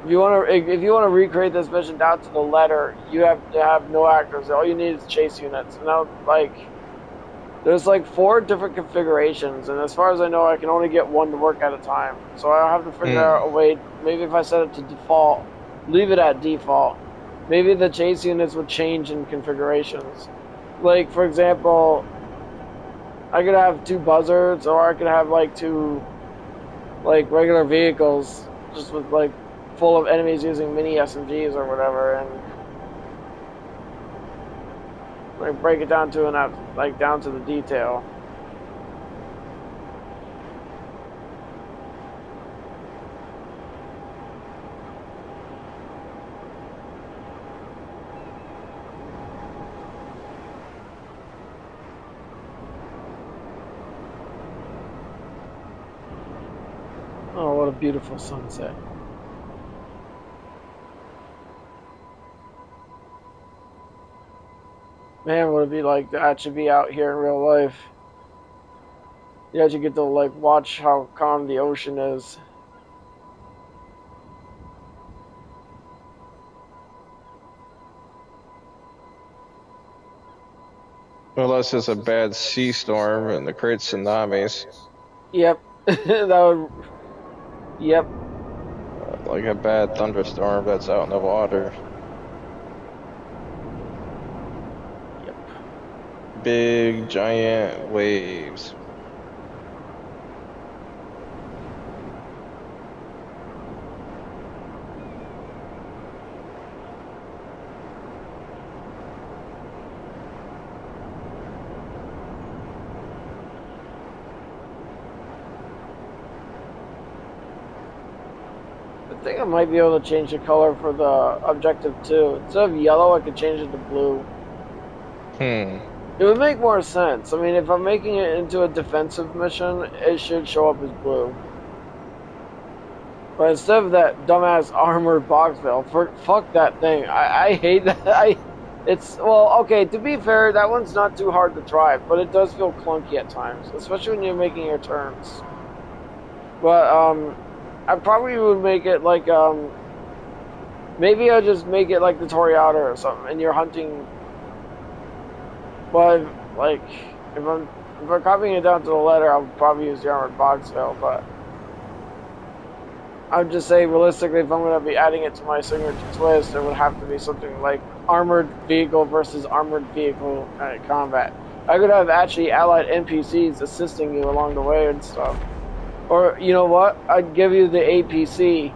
If you want to recreate this mission down to the letter, you have to have no actors. All you need is chase units. And now there's like 4 different configurations, and as far as I know, I can only get one to work at a time. So I'll have to figure out a way. Maybe if I set it to default, leave it at default, maybe the chase units would change in configurations. Like for example, I could have 2 buzzards, or I could have like 2 like regular vehicles, just with like full of enemies using mini SMGs or whatever, and like break it down to down to the detail. Oh, what a beautiful sunset. Man, what it'd be like to actually be out here in real life. You actually get to like watch how calm the ocean is. Unless it's a bad sea storm and it creates tsunamis. Yep. That would. Yep. Like a bad thunderstorm that's out in the water. Yep. Big, giant waves. I think I might be able to change the color for the objective too. Instead of yellow, I could change it to blue. It would make more sense. I mean, if I'm making it into a defensive mission, it should show up as blue. But instead of that dumbass armored box veil, fuck that thing. I hate that. Well, okay, to be fair, that one's not too hard to drive, but it does feel clunky at times, especially when you're making your turns. But, I probably would make it like, maybe I'll just make it like the Toreador or something, and you're hunting. But, like, if I'm copying it down to the letter, I'll probably use the armored box veil, but I'd just say, realistically, if I'm going to be adding it to my signature twist, it would have to be something like armored vehicle versus armored vehicle combat. I could have actually allied NPCs assisting you along the way and stuff. Or, you know what? I'd give you the APC,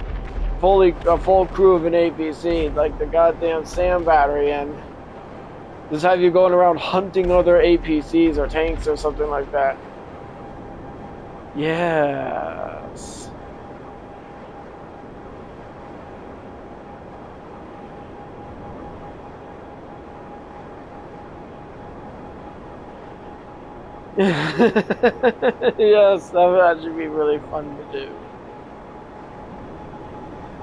a full crew of an APC, like the goddamn SAM battery, and just have you going around hunting other APCs or tanks or something like that. Yes. Yes, that would actually be really fun to do.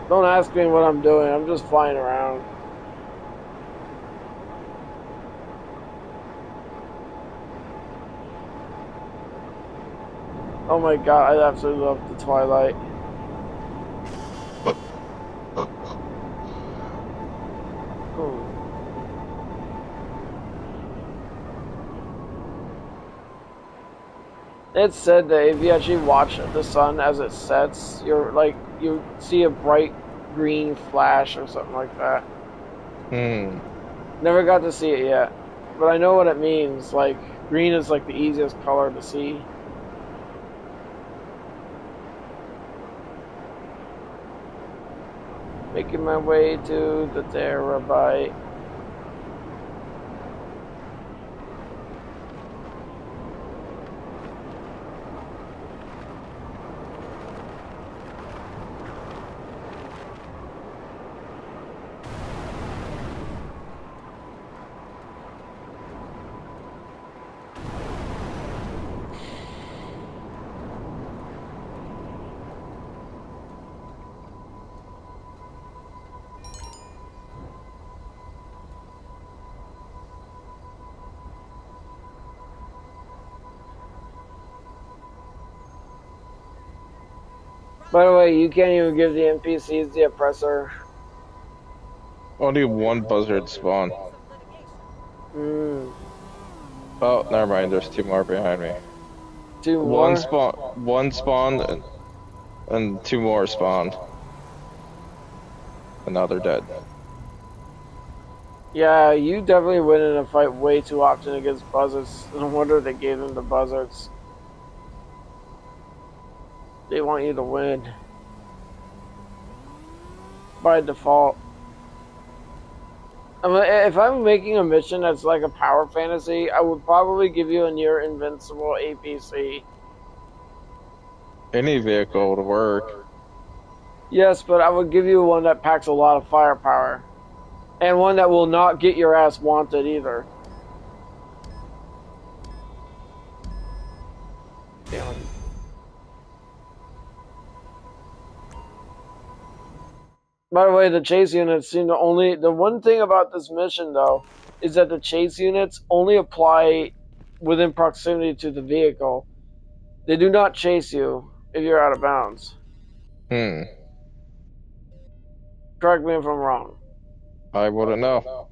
Don't ask me what I'm doing, I'm just flying around. Oh my god, I absolutely love the Twilight. Hmm. It's said that if you actually watch the sun as it sets, you're like you see a bright green flash or something like that. Hmm. Never got to see it yet, but I know what it means. Like green is like the easiest color to see. Making my way to the terabyte. By the way, you can't even give the NPCs the oppressor. Only one buzzard spawn. Hmm. Oh, never mind. There's two more behind me. Two more? One spawned, and two more spawned. And now they're dead. Yeah, you definitely win in a fight way too often against buzzards. No wonder they gave them the buzzards. They want you to win. By default. I mean, if I'm making a mission that's like a power fantasy, I would probably give you a near invincible APC. Any vehicle would work. Yes, but I would give you one that packs a lot of firepower. And one that will not get your ass wanted either. Damn. By the way, the chase units seem to only... The one thing about this mission, though, is that the chase units only apply within proximity to the vehicle. They do not chase you if you're out of bounds. Hmm. Correct me if I'm wrong. I wouldn't know.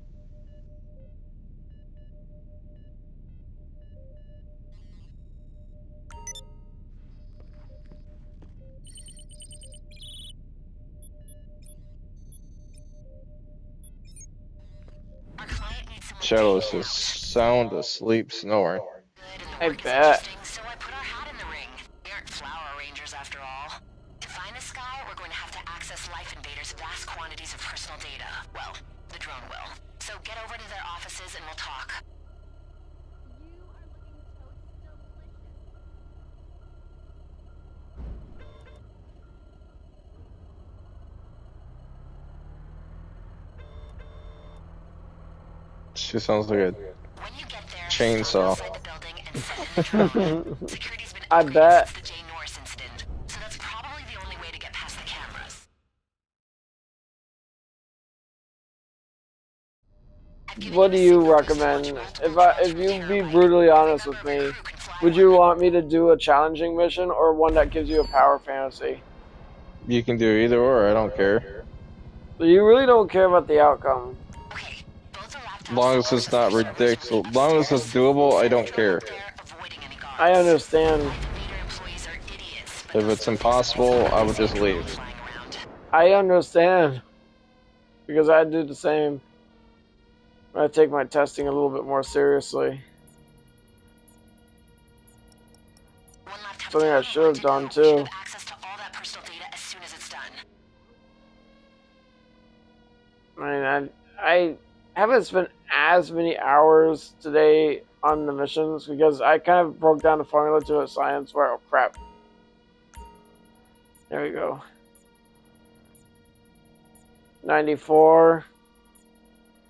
Shadows is sound asleep, snoring. I bet. So I put our hat in the ring. We aren't flower arrangers after all. To find this guy, we're going to have to access Life Invader's vast quantities of personal data. Well, the drone will. So get over to their offices and we'll talk. She sounds like a When you get there, chainsaw. stop outside the building and set in the drone. Security's been I upgraded bet. since the Jay Norris incident, so that's probably the only way to get past the cameras. What do you recommend? If you be brutally honest with me, would you want me to do a challenging mission or one that gives you a power fantasy? You can do either or, I don't care. So you really don't care about the outcome. Okay, both the As laptops long and as it's access not to servers will ridiculous, be as long as it's upstairs. doable, I Send the don't drone care. up there, avoiding any guards. I understand. Life Invader employees are idiots, but If they'll it's still face impossible, I would just drones leave. flying around. I understand. Because I do the same. I take my testing a little bit more seriously. One laptop Something I down, should have done we should too. have access to all that personal data as soon as it's done. I mean, I haven't spent as many hours today on the missions because I kind of broke down the formula to a science where, oh crap. There we go. 94,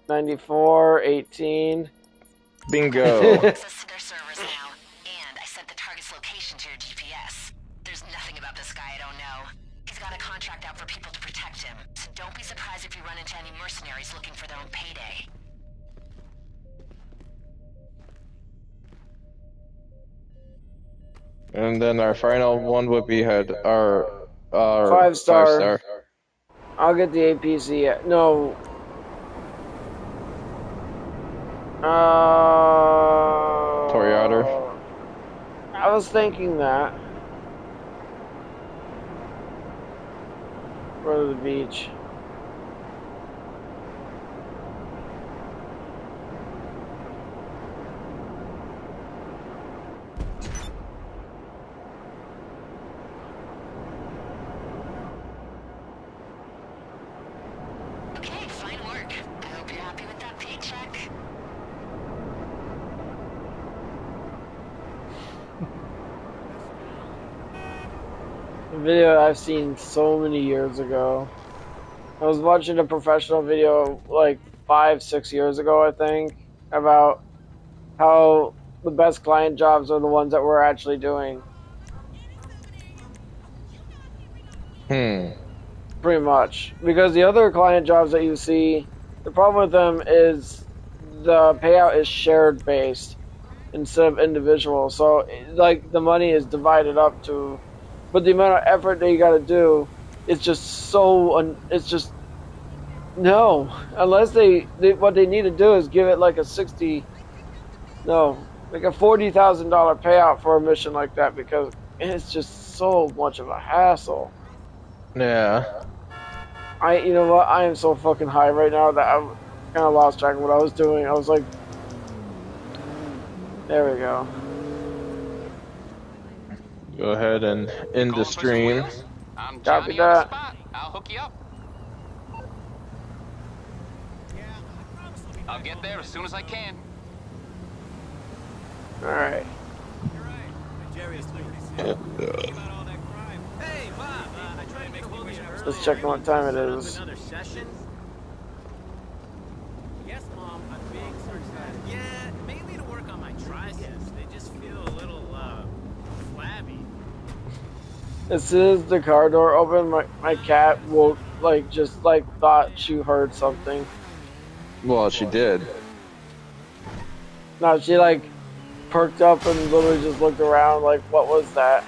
94, 18. Bingo. Access to their servers now, and I sent the target's location to your GPS. There's nothing about this guy I don't know. He's got a contract out for people to protect him, so don't be surprised if you run into any mercenaries looking for their own payday. And then our final one would be had our 5-star. 5-star. I'll get the APC. No. Toreador. I was thinking that. Go to the beach. Okay, fine work. I hope you're happy with that paycheck. A video I've seen so many years ago. I was watching a professional video like 5-6 years ago, I think, about how the best client jobs are the ones that we're actually doing. Pretty much. Because the other client jobs that you see, the problem with them is the payout is shared based instead of individual. So, like, the money is divided up to, but the amount of effort that you got to do is just so, it's just, no. Unless what they need to do is give it like a like a $40,000 payout for a mission like that, because it's just so much of a hassle. Yeah. You know what? I am so fucking high right now that I kind of lost track of what I was doing. I was like, there we go. Go ahead and end the stream. I'm Copy Johnny on the that. spot. I'll hook you up. I'll get there as soon as I can. All right. You're right. Jerry is pretty sick. About all that crime. Hey, Bob. I tried to make a hold of you earlier. Let's check what time it is. Another session? Yes, Mom. I'm being sarcastic. Yeah, mainly to work on my triceps. They just feel a little, flabby. As soon as the car door opened, my cat woke, thought she heard something. Well, she did. No, she like perked up and literally just looked around like, what was that?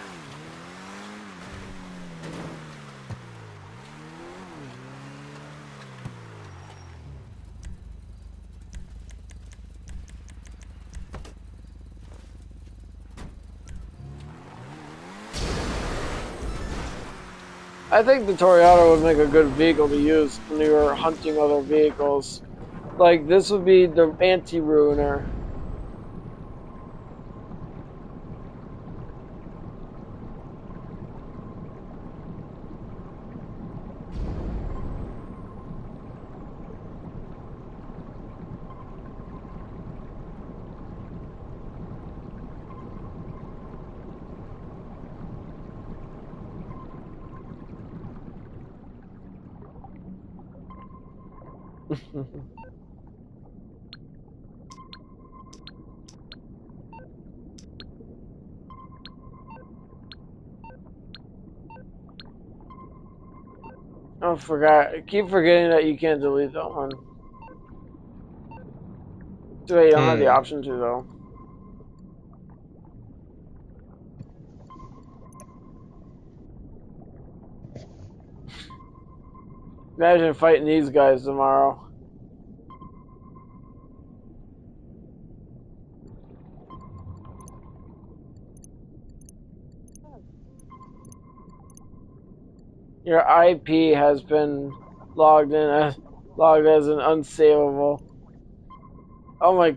I think the Toreador would make a good vehicle to use when you were hunting other vehicles. Like, this would be the anti-ruiner. Oh, I keep forgetting that you can't delete that one. So you don't have the option to, though. Imagine fighting these guys tomorrow. Your IP has been logged as an unsavable. Oh my.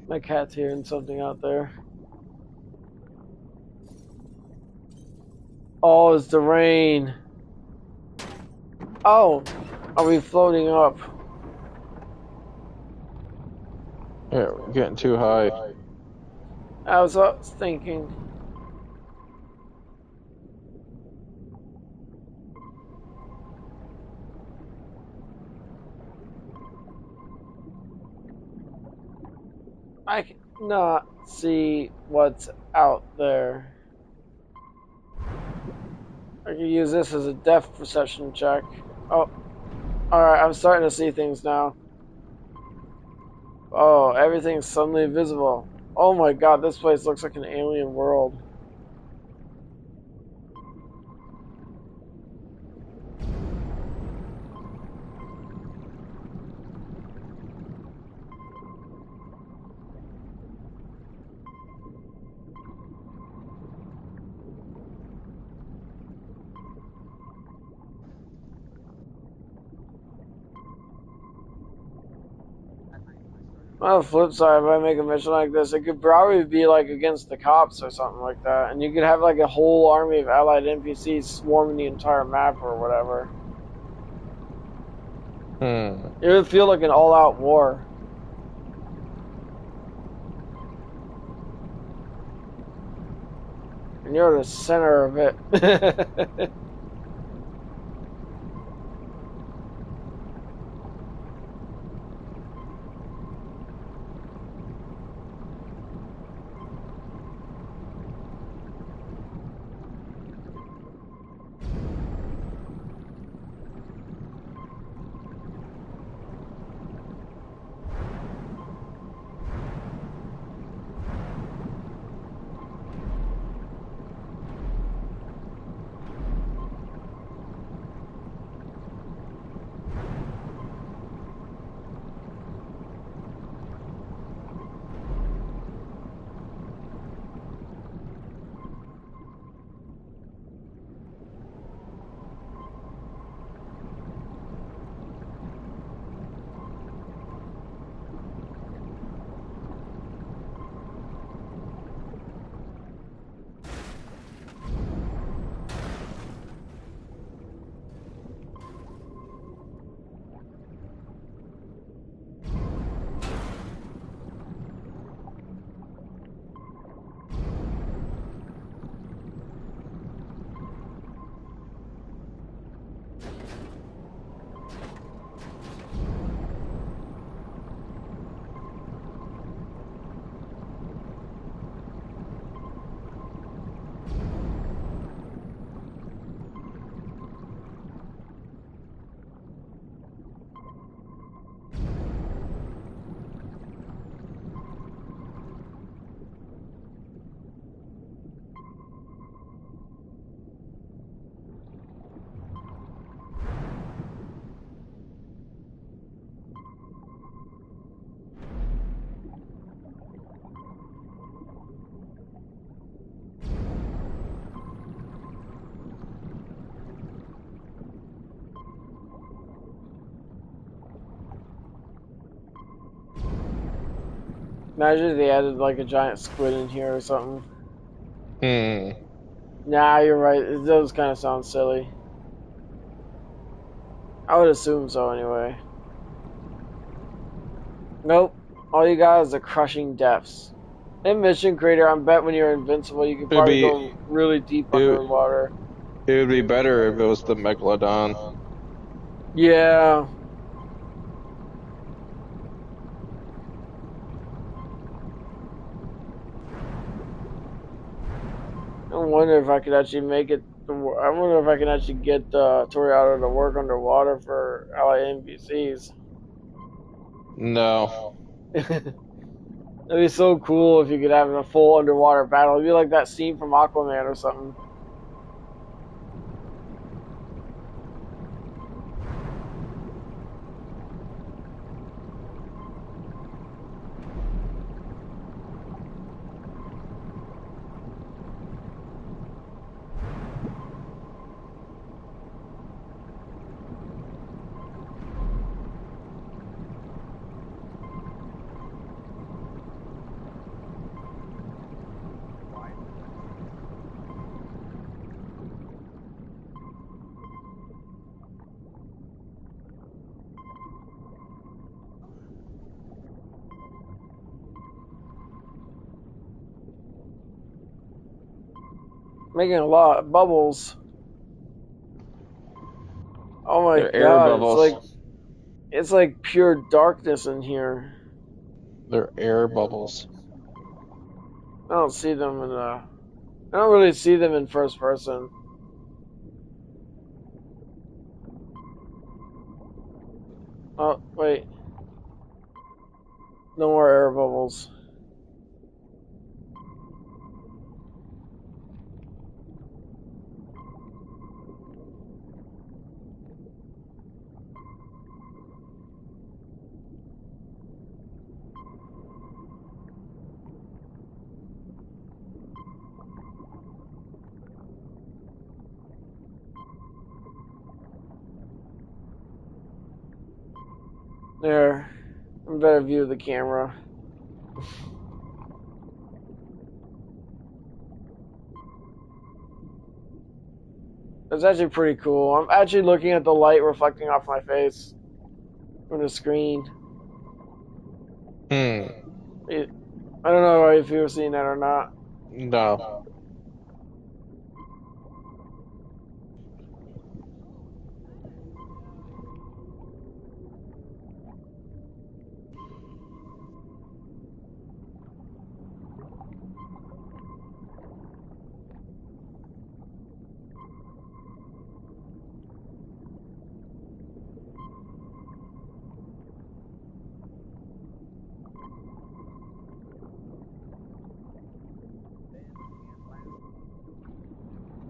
My cat's hearing something out there. Oh, it's the rain. Oh, are we floating up? Yeah, we're getting too high. I was thinking. I cannot see what's out there. I can use this as a depth perception check. Oh, alright, I'm starting to see things now. Oh, everything's suddenly visible. Oh my god, this place looks like an alien world. On the flip side, if I make a mission like this, it could probably be like against the cops or something like that. And you could have like a whole army of allied NPCs swarming the entire map or whatever. It would feel like an all-out war. And you're the center of it. Imagine if they added like a giant squid in here or something. Nah, you're right. It does kind of sound silly. I would assume so anyway. Nope. All you got is the crushing depths. In Mission Creator, I bet when you're invincible, you can probably go really deep underwater. It would be better if it was the Megalodon. Yeah. I wonder if I could actually make it. I wonder if I can actually get Toriado to work underwater for allied NPCs. No. It'd be so cool if you could have a full underwater battle. It'd be like that scene from Aquaman or something. Making a lot of bubbles. Oh my They're air god, bubbles. it's like pure darkness in here. They're air bubbles. I don't see them in I don't really see them in first person. Oh, wait. No more air bubbles. There. A better view of the camera. It's actually pretty cool. I'm actually looking at the light reflecting off my face from the screen. Hmm. I don't know if you were seeing that or not. No.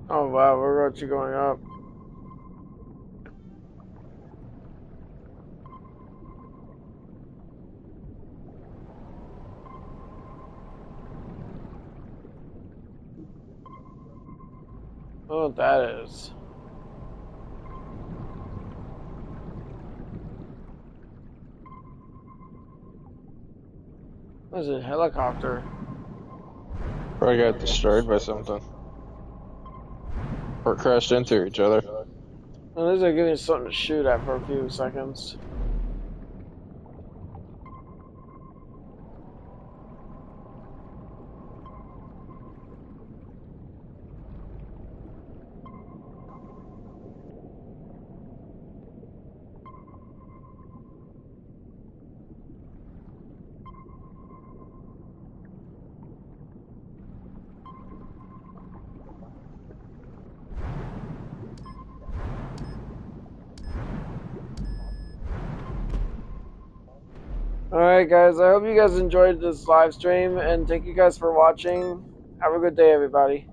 Oh wow, we're actually going up. I don't know what that is. There's a helicopter. Probably got destroyed by something. Or crashed into each other. At least they're giving us something to shoot at for a few seconds. Alright guys, I hope you guys enjoyed this live stream and thank you guys for watching. Have a good day everybody.